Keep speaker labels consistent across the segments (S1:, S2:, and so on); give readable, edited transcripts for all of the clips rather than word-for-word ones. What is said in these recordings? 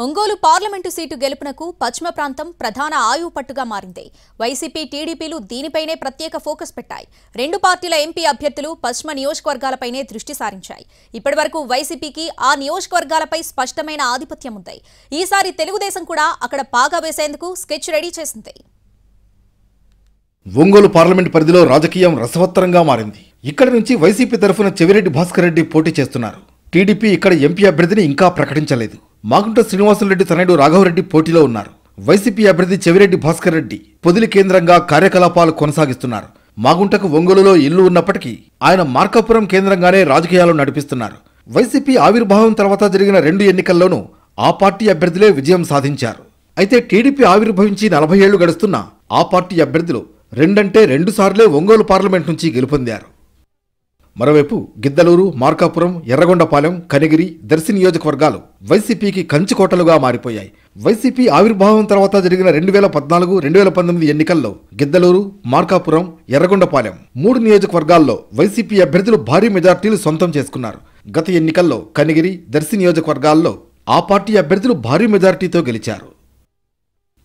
S1: Ongole parliament seat గెలుపునకు పశ్చిమ ప్రాంతం ప్రధాన ఆయువుపట్టుగా మారింది. వైసీపీ, టీడీపీలు దీనిపైనే ప్రత్యేక ఫోకస్ పెట్టాయి. రెండు పార్టీల ఎంపీ అభ్యర్థులు పశ్చిమ నియోజకవర్గాలపైనే దృష్టి సారించాయి. ఇప్పటివరకు వైసీపీకి ఆ నియోజకవర్గాలపై స్పష్టమైన ఆధిపత్యం ఉంది. ఈసారి తెలుగుదేశం కూడా అక్కడ పాగా వేసేందుకు స్కెచ్ రెడీ చేసింది.
S2: ఒంగోలు పార్లమెంట్ పరిధిలో రాజకీయం రసవత్తరంగా మారింది. ఇక్కడి నుంచి వైసీపీ తరఫున చెవిరెడ్డి భాస్కర్ రెడ్డి పోటీ చేస్తున్నారు. టీడీపీ ఇక్కడ ఎంపీ అభ్యర్థిని ఇంకా ప్రకటించలేదు. మాగుంట శ్రీనివాసులరెడ్డి తనయుడు రాఘవరెడ్డి పోటీలో ఉన్నారు. వైసీపీ అభ్యర్థి చెవిరెడ్డి భాస్కర్ రెడ్డి పొదిలి కేంద్రంగా కార్యకలాపాలు కొనసాగిస్తున్నారు. మాగుంటకు ఒంగోలులో ఇల్లు ఉన్నప్పటికీ ఆయన మార్కాపురం కేంద్రంగానే రాజకీయాలు నడిపిస్తున్నారు. వైసీపీ ఆవిర్భావం తర్వాత జరిగిన 2 ఎన్నికల్లోనూ ఆ పార్టీ అభ్యర్థులే విజయం సాధించారు. అయితే టీడీపీ ఆవిర్భవించి 40 ఏళ్లు గడుస్తున్నా ఆ పార్టీ అభ్యర్థులు 2 సార్లే ఒంగోలు పార్లమెంట్ నుంచి గెలుపొందారు. మరోవైపు గిద్దలూరు, మార్కాపురం, ఎర్రగొండపాలెం, కనిగిరి, దర్శి నియోజకవర్గాలు వైసీపీకి కంచుకోటలుగా మారిపోయాయి. వైసీపీ ఆవిర్భావం తర్వాత జరిగిన 2014, 2019 ఎన్నికల్లో గిద్దలూరు, మార్కాపురం, ఎర్రగొండపాలెం 3 నియోజకవర్గాల్లో వైసీపీ అభ్యర్థులు భారీ మెజార్టీలు సొంతం చేసుకున్నారు. గత ఎన్నికల్లో కనిగిరి, దర్శి నియోజకవర్గాల్లో ఆ పార్టీ అభ్యర్థులు భారీ మెజార్టీతో గెలిచారు.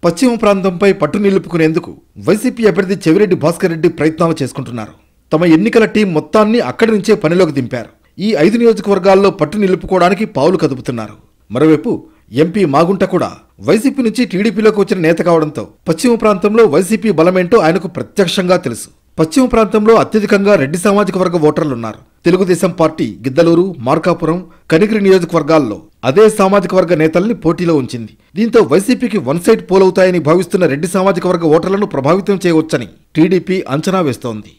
S2: పశ్చిమ ప్రాంతంపై పట్టు నిలుపుకునేందుకు వైసీపీ అభ్యర్థి చెవిరెడ్డి భాస్కర్ రెడ్డి ప్రయత్నాలు చేసుకుంటున్నారు. తమ ఎన్నికల టీం మొత్తాన్ని అక్కడి నుంచే పనిలోకి దింపారు. ఈ 5 నియోజకవర్గాల్లో పట్టు నిలుపుకోవడానికి పావులు కదుపుతున్నారు. మరోవైపు ఎంపీ మాగుంట కూడా వైసీపీ నుంచి టీడీపీలోకి వచ్చిన నేత కావడంతో పశ్చిమ ప్రాంతంలో వైసీపీ బలమేంటో ఆయనకు ప్రత్యక్షంగా తెలుసు. పశ్చిమ ప్రాంతంలో అత్యధికంగా రెడ్డి సామాజిక వర్గ ఓటర్లున్నారు. తెలుగుదేశం పార్టీ గిద్దలూరు, మార్కాపురం, కనిగిరి నియోజకవర్గాల్లో అదే సామాజిక వర్గ నేతల్ని పోటీలో ఉంచింది. దీంతో వైసీపీకి వన్ సైడ్ పోలవుతాయని భావిస్తున్న రెడ్డి సామాజిక వర్గ ఓటర్లను ప్రభావితం చేయవచ్చని టీడీపీ అంచనా వేస్తోంది.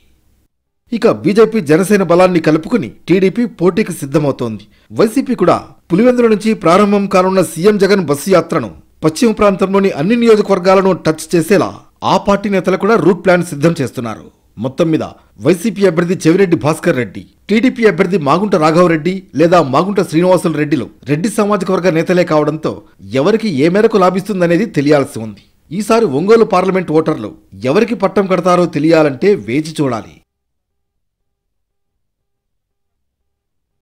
S2: ఇక బీజేపీ, జనసేన బలాన్ని కలుపుకుని టీడీపీ పోటీకి సిద్ధమవుతోంది. వైసీపీ కూడా పులివెందుల నుంచి ప్రారంభం కానున్న సీఎం జగన్ బస్సు యాత్రను పశ్చిమ ప్రాంతంలోని అన్ని నియోజకవర్గాలను టచ్ చేసేలా ఆ పార్టీ నేతలు కూడా రూట్ ప్లాన్ సిద్ధం చేస్తున్నారు. మొత్తం మీద వైసీపీ అభ్యర్థి చెవిరెడ్డి భాస్కర్ రెడ్డి, టీడీపీ అభ్యర్థి మాగుంట రాఘవరెడ్డి లేదా మాగుంట శ్రీనివాసులు రెడ్డిలు రెడ్డి సామాజిక వర్గ నేతలే కావడంతో ఎవరికి ఏ మేరకు లాభిస్తుందనేది తెలియాల్సి ఉంది. ఈసారి ఒంగోలు పార్లమెంట్ ఓటర్లు ఎవరికి పట్టం కడతారో తెలియాలంటే వేచి చూడాలి.